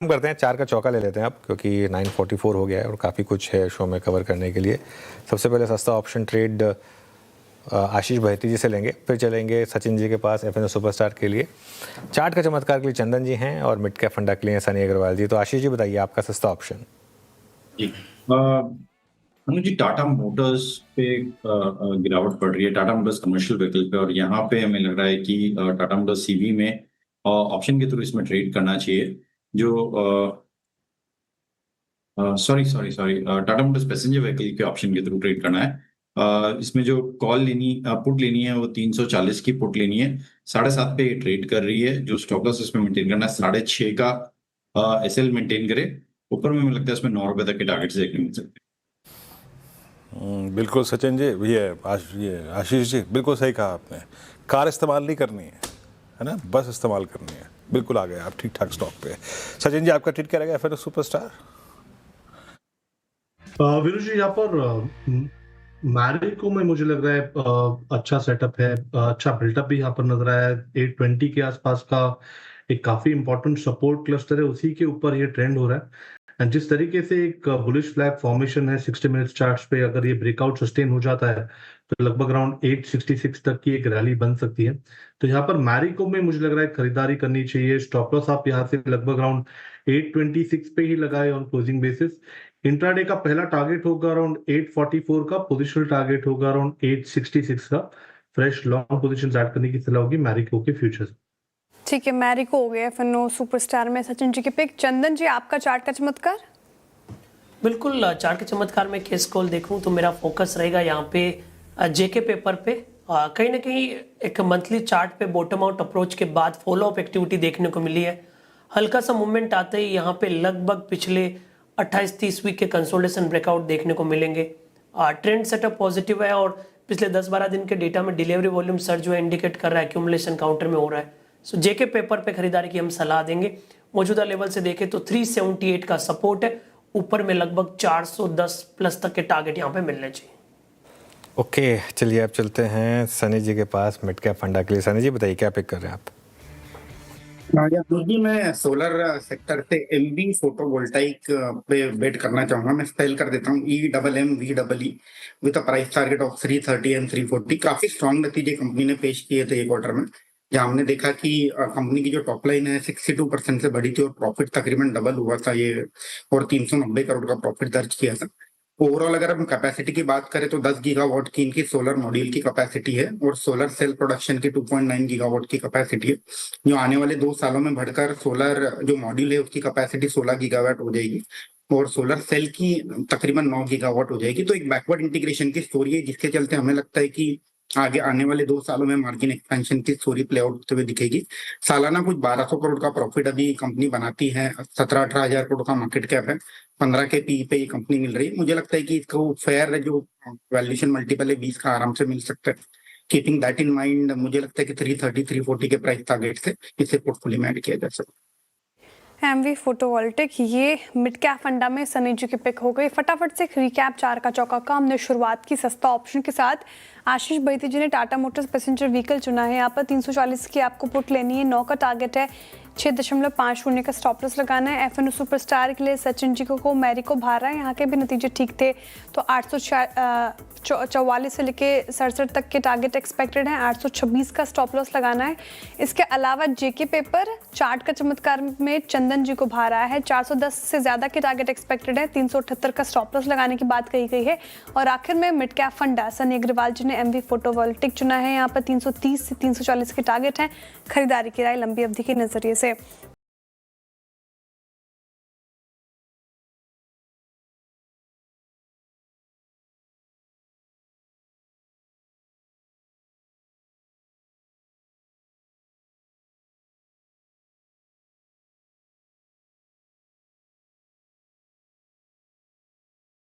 करते हैं 4 का चौका ले लेते हैं अब, क्योंकि 9:44 हो गया है और काफ़ी कुछ है शो में कवर करने के लिए। सबसे पहले सस्ता ऑप्शन ट्रेड आशीष बहेती जी से लेंगे, फिर चलेंगे सचिन जी के पास एफएनओ सुपरस्टार के लिए। चार्ट का चमत्कार के लिए चंदन जी हैं और मिड कैप फंडा के लिए सनी अग्रवाल जी। तो आशीष जी बताइए आपका सस्ता ऑप्शन। जी अनुज जी, टाटा मोटर्स पे गिरावट पड़ रही है, टाटा मोटर्स कमर्शियल व्हीकल पे, और यहाँ पे हमें लग रहा है कि टाटा मोटर्स सीवी में ऑप्शन के थ्रू इसमें ट्रेड करना चाहिए। जो sorry Tata Motors passenger vehicle के ऑप्शन के थ्रू ट्रेड करना है। इसमें जो पुट लेनी है वो 340 की पुट लेनी है। 7.5 पे ट्रेड कर रही है। जो स्टॉप लॉस इसमें मेंटेन करना है 6.5 का एसएल मेंटेन करे। ऊपर में मुझे लगता है इसमें 9 रुपए तक के टारगेट्स देखने मिल सकते हैं। बिल्कुल सचिन जी, ये आशीष जी बिल्कुल सही कहा आपने। कार इस्तेमाल नहीं करनी है ना, बस इस्तेमाल करनी है। बिल्कुल आ गए आप ठीक ठाक स्टॉक पे। सचिन जी आपका ट्रेड क्या रहेगा एफएनओ सुपरस्टार? विनुष जी, यहाँ पर मैरिको में मुझे लग रहा है अच्छा सेटअप है, अच्छा बिल्टअप भी यहाँ पर नजर आया है। 820 के आसपास का एक काफी इंपॉर्टेंट सपोर्ट क्लस्टर है, उसी के ऊपर ये ट्रेंड हो रहा है। एंड जिस तरीके से एक बुलिश फ्लैग फॉर्मेशन है 60 मिनट्स चार्ट्स पे, अगर ये ब्रेकआउट सस्टेन हो जाता है तो लगभग अराउंड 866 तक की एक रैली बन सकती है। तो यहाँ पर मैरिको में मुझे लग रहा है खरीदारी करनी चाहिए। स्टॉप लॉस आप यहाँ से लगभग अराउंड 826 पे ही लगाए ऑन क्लोजिंग बेसिस। इंट्राडे का पहला टारगेट होगा अराउंड 844 का, पोजिशनल टारगेट होगा अराउंड 866 का। फ्रेश लॉन्ग पोजीशंस ऐड करने की सलाह होगी मैरिको के फ्यूचर्स। ठीक है, मैरिको हो गया एफएनओ सुपरस्टार में सचिन जी के पिक। चंदन जी आपका चार्ट का चमत्कार? बिल्कुल, चार्ट के चमत्कार में केस कॉल देखूं तो मेरा फोकस रहेगा यहाँ पे जेके पेपर पे। कहीं ना कहीं एक मंथली चार्ट पे बॉटम आउट अप्रोच के बाद फॉलो अप एक्टिविटी देखने को मिली है। हल्का सा मूवमेंट आते ही यहाँ पे लगभग पिछले 28-30 वीक के कंसोलिडेशन ब्रेकआउट देखने को मिलेंगे। ट्रेंड सेटअप पॉजिटिव है और पिछले 10-12 दिन के डेटा में डिलीवरी वॉल्यूम सर्च जो है इंडिकेट कर रहा है एक्यूमुलेशन काउंटर में हो रहा है। सो जेके पेपर पे खरीदारी की हम सलाह देंगे। मौजूदा लेवल से देखें तो 378 का सपोर्ट है, ऊपर में लगभग 410 प्लस तक के टारगेट यहाँ पे मिलने चाहिए। ओके, चलिए अब चलते हैं सनी जी के पास मिड कैप फंडा के लिए। सनी जी बताइए क्या पिक कर रहे हैं आप? मैं सोलर सेक्टर पे एमबी फोटोवोल्टाइक पे बेट करना चाहूंगा। मैं स्पेल कर देता हूँ EMMVEE with a price target of 330 and 340। काफी स्ट्रॉन्ग नतीजे कंपनी ने पेश किए थे एक क्वार्टर में, जहां हमने देखा कि कंपनी की जो टॉप लाइन है 62% से बढ़ी थी और प्रॉफिट तकरीबन डबल हुआ था ये, और 390 करोड़ का प्रॉफिट दर्ज किया था। ओवरऑल अगर हम कैपेसिटी की बात करें तो 10 गीगावाट की इनकी सोलर मॉड्यूल की कैपेसिटी है और सोलर सेल प्रोडक्शन की 2.9 गीगावाट की कैपेसिटी है, जो आने वाले 2 सालों में बढ़कर सोलर जो मॉड्यूल है उसकी कैपेसिटी 16 गीगावाट हो जाएगी और सोलर सेल की तकरीबन 9 गीगावाट हो जाएगी। तो एक बैकवर्ड इंटीग्रेशन की स्टोरी है, जिसके चलते हमें लगता है कि आगे आने वाले 2 सालों में मार्जिन एक्सपेंशन की स्टोरी प्ले आउट होते हुए दिखेगी। सालाना कुछ 1200 करोड़ का प्रॉफिट अभी कंपनी बनाती है, 17-18 हजार करोड़ का मार्केट कैप है, 15 के पी पे ये कंपनी मिल रही है। मुझे लगता है कि इसको फेयर जो वैल्यूएशन मल्टीपल है 20 का आराम से मिल सकता है। कीपिंग दैट इन माइंड, मुझे लगता है कि 330-340 के प्राइस टारगेट से इसे पोर्टफोलियो में ऐड किया जा सकता है। एमवी फोटोवोल्टिक ये मिड कैप फंडा में सनी जी की पिक हो गई। फटाफट से रिकैप 4 का चौका का हमने शुरुआत की सस्ता ऑप्शन के साथ। आशीष बहेती जी ने टाटा मोटर्स पैसेंजर व्हीकल चुना है। यहाँ पर 340 की आपको पुट लेनी है, 9 का टारगेट है, 6.50 का स्टॉप लॉस लगाना है। एफएनओ सुपरस्टार के लिए सचिन जी को मैरिको भार रहा है, यहाँ के भी नतीजे ठीक थे तो 844 से लेके 67 तक के टारगेट एक्सपेक्टेड है, 826 का स्टॉप लॉस लगाना है। इसके अलावा जेके पेपर चार्ट का चमत्कार में चंदन जी को भार रहा है, 410 से ज़्यादा के टारगेट एक्सपेक्टेड है, 378 का स्टॉप लॉस लगाने की बात कही गई है। और आखिर में मिड कैप फंडा सनी अग्रवाल जी ने एमवी फोटोवोल्टिक चुना है। यहाँ पर 330 से 340 के टारगेट हैं। खरीदारी की राय लंबी अवधि के नजरिए से।